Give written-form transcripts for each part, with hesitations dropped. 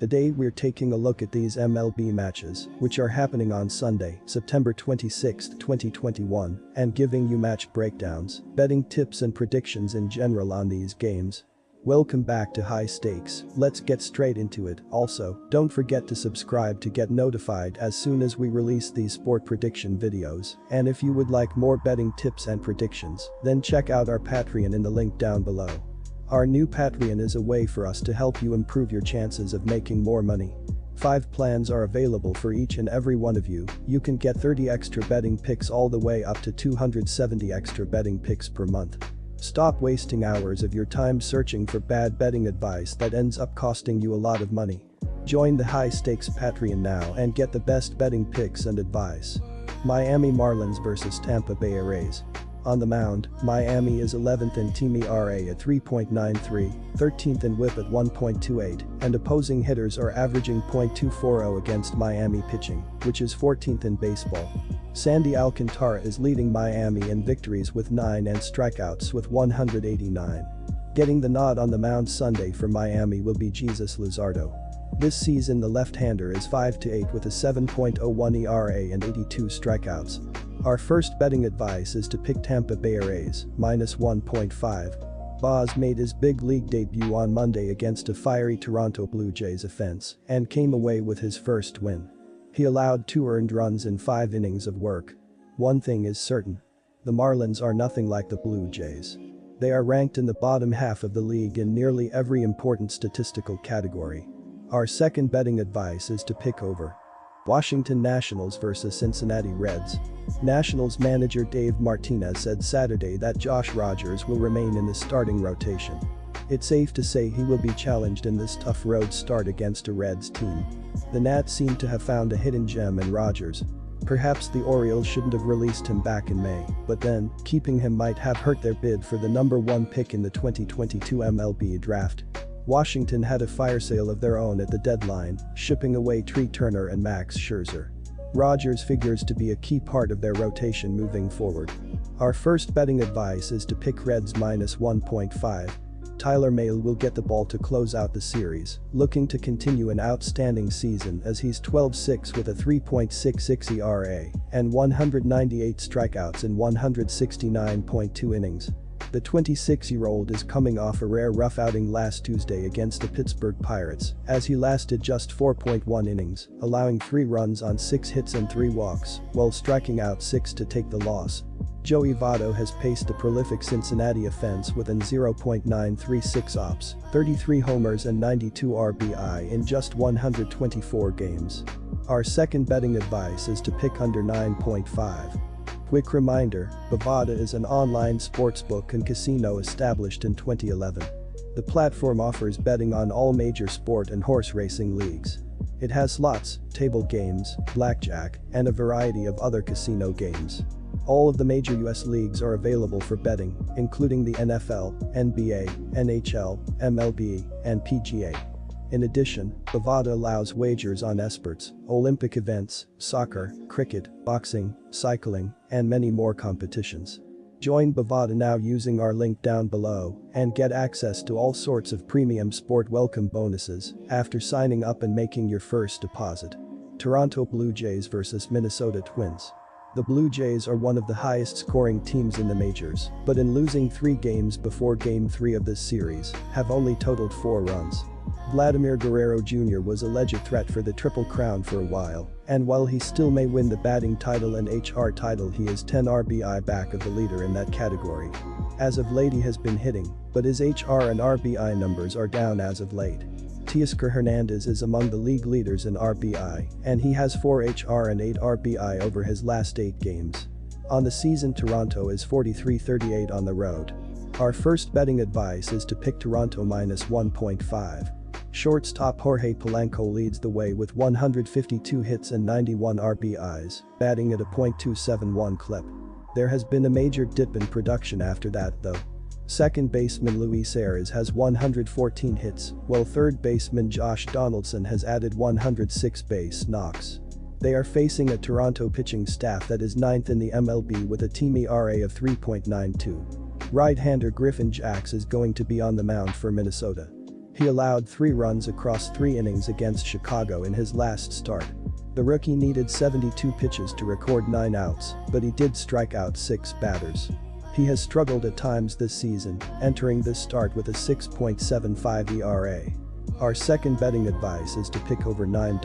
Today we're taking a look at these MLB matches, which are happening on Sunday, September 26, 2021, and giving you match breakdowns, betting tips and predictions in general on these games. Welcome back to High Stakes, let's get straight into it. Also, don't forget to subscribe to get notified as soon as we release these sport prediction videos, and if you would like more betting tips and predictions, then check out our Patreon in the link down below. Our new Patreon is a way for us to help you improve your chances of making more money. 5 plans are available for each and every one of you. You can get 30 extra betting picks all the way up to 270 extra betting picks per month. Stop wasting hours of your time searching for bad betting advice that ends up costing you a lot of money. Join the High Stakes Patreon now and get the best betting picks and advice. Miami Marlins vs Tampa Bay Rays. On the mound, Miami is 11th in team ERA at 3.93, 13th in WHIP at 1.28, and opposing hitters are averaging .240 against Miami pitching, which is 14th in baseball. Sandy Alcantara is leading Miami in victories with 9 and strikeouts with 189. Getting the nod on the mound Sunday for Miami will be Jesus Luzardo. This season the left-hander is 5-8 with a 7.01 ERA and 82 strikeouts. Our first betting advice is to pick Tampa Bay Rays, -1.5. Boz made his big league debut on Monday against a fiery Toronto Blue Jays offense and came away with his first win. He allowed 2 earned runs in 5 innings of work. One thing is certain. The Marlins are nothing like the Blue Jays. They are ranked in the bottom half of the league in nearly every important statistical category. Our second betting advice is to pick over. Washington Nationals vs Cincinnati Reds. Nationals manager Dave Martinez said Saturday that Josh Rogers will remain in the starting rotation. It's safe to say he will be challenged in this tough road start against a Reds team. The Nats seem to have found a hidden gem in Rogers. Perhaps the Orioles shouldn't have released him back in May, but then, keeping him might have hurt their bid for the number 1 pick in the 2022 MLB draft. Washington had a fire sale of their own at the deadline, shipping away Trey Turner and Max Scherzer. Rogers figures to be a key part of their rotation moving forward. Our first betting advice is to pick Reds -1.5. Tyler Mahle will get the ball to close out the series, looking to continue an outstanding season as he's 12-6 with a 3.66 ERA and 198 strikeouts in 169.2 innings. The 26-year-old is coming off a rare rough outing last Tuesday against the Pittsburgh Pirates as he lasted just 4.1 innings, allowing 3 runs on 6 hits and 3 walks, while striking out 6 to take the loss. Joey Votto has paced the prolific Cincinnati offense with an 0.936 ops, 33 homers and 92 RBI in just 124 games. Our second betting advice is to pick under 9.5. Quick reminder, Bovada is an online sportsbook and casino established in 2011. The platform offers betting on all major sport and horse racing leagues. It has slots, table games, blackjack, and a variety of other casino games. All of the major US leagues are available for betting, including the NFL, NBA, NHL, MLB, and PGA. In addition, Bovada allows wagers on esports, Olympic events, soccer, cricket, boxing, cycling, and many more competitions. Join Bovada now using our link down below and get access to all sorts of premium sport welcome bonuses after signing up and making your first deposit. Toronto Blue Jays vs Minnesota Twins. The Blue Jays are one of the highest scoring teams in the majors, but in losing 3 games before Game 3 of this series, have only totaled 4 runs. Vladimir Guerrero Jr. was a legit threat for the Triple Crown for a while, and while he still may win the batting title and HR title, he is 10 RBI back of the leader in that category. As of late he has been hitting, but his HR and RBI numbers are down as of late. Teoscar Hernandez is among the league leaders in RBI, and he has 4 HR and 8 RBI over his last 8 games. On the season Toronto is 43-38 on the road. Our first betting advice is to pick Toronto -1.5. Shortstop Jorge Polanco leads the way with 152 hits and 91 RBIs, batting at a .271 clip. There has been a major dip in production after that though. Second baseman Luis Arias has 114 hits, while third baseman Josh Donaldson has added 106 base knocks. They are facing a Toronto pitching staff that is 9th in the MLB with a team ERA of 3.92. Right-hander Griffin Jax is going to be on the mound for Minnesota. He allowed 3 runs across 3 innings against Chicago in his last start. The rookie needed 72 pitches to record 9 outs, but he did strike out 6 batters. He has struggled at times this season, entering this start with a 6.75 ERA. Our second betting advice is to pick over 9.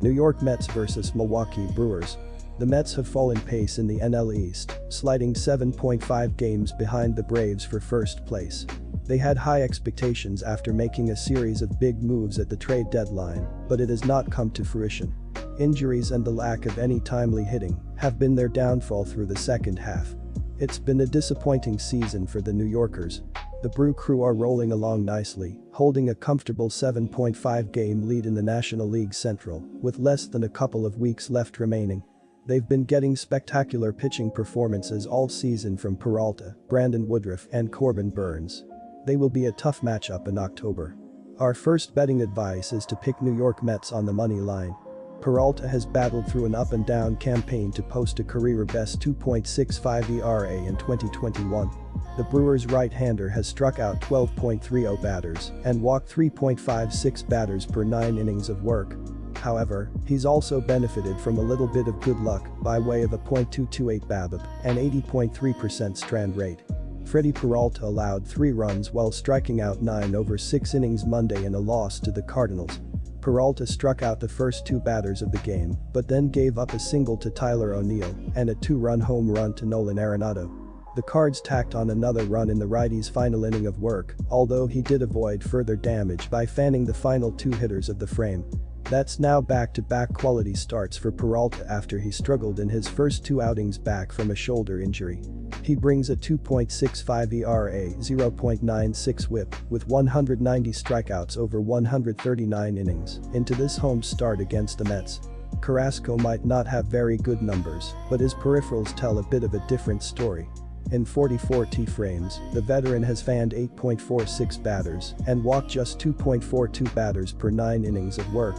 New York Mets vs Milwaukee Brewers. The Mets have fallen pace in the NL East, sliding 7.5 games behind the Braves for first place. They had high expectations after making a series of big moves at the trade deadline, but it has not come to fruition. Injuries and the lack of any timely hitting have been their downfall through the second half. It's been a disappointing season for the New Yorkers. The Brew Crew are rolling along nicely, holding a comfortable 7.5 game lead in the National League Central, with less than a couple of weeks left remaining. They've been getting spectacular pitching performances all season from Peralta, Brandon Woodruff, and Corbin Burns. They will be a tough matchup in October. Our first betting advice is to pick New York Mets on the money line. Peralta has battled through an up-and-down campaign to post a career-best 2.65 ERA in 2021. The Brewers' right-hander has struck out 12.30 batters and walked 3.56 batters per 9 innings of work. However, he's also benefited from a little bit of good luck by way of a .228 BABIP and 80.3% strand rate. Freddie Peralta allowed 3 runs while striking out 9 over 6 innings Monday in a loss to the Cardinals. Peralta struck out the first 2 batters of the game, but then gave up a single to Tyler O'Neill and a 2-run home run to Nolan Arenado. The Cards tacked on another run in the righty's final inning of work, although he did avoid further damage by fanning the final 2 hitters of the frame. That's now back-to-back quality starts for Peralta after he struggled in his first 2 outings back from a shoulder injury. He brings a 2.65 ERA, 0.96 WHIP, with 190 strikeouts over 139 innings into this home start against the Mets. Carrasco might not have very good numbers, but his peripherals tell a bit of a different story. In 44 T-frames, the veteran has fanned 8.46 batters and walked just 2.42 batters per 9 innings of work.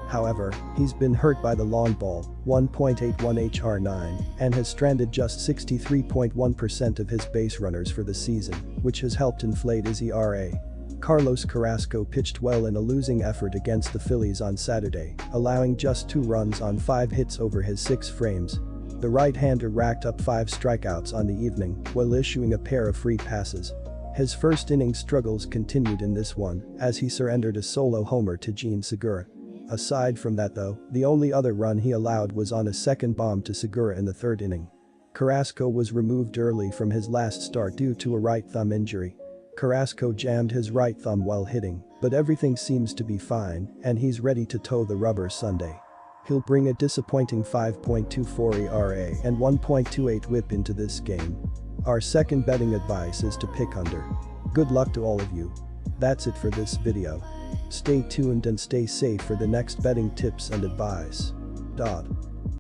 However, he's been hurt by the long ball, 1.81 HR9, and has stranded just 63.1% of his base runners for the season, which has helped inflate his ERA. Carlos Carrasco pitched well in a losing effort against the Phillies on Saturday, allowing just 2 runs on 5 hits over his 6 frames. The right-hander racked up 5 strikeouts on the evening while issuing a pair of free passes. His first inning struggles continued in this one as he surrendered a solo homer to Jean Segura. Aside from that though, the only other run he allowed was on a second bomb to Segura in the 3rd inning. Carrasco was removed early from his last start due to a right thumb injury. Carrasco jammed his right thumb while hitting, but everything seems to be fine and he's ready to toe the rubber Sunday. He'll bring a disappointing 5.24 ERA and 1.28 WHIP into this game. Our second betting advice is to pick under. Good luck to all of you. That's it for this video. Stay tuned and stay safe for the next betting tips and advice.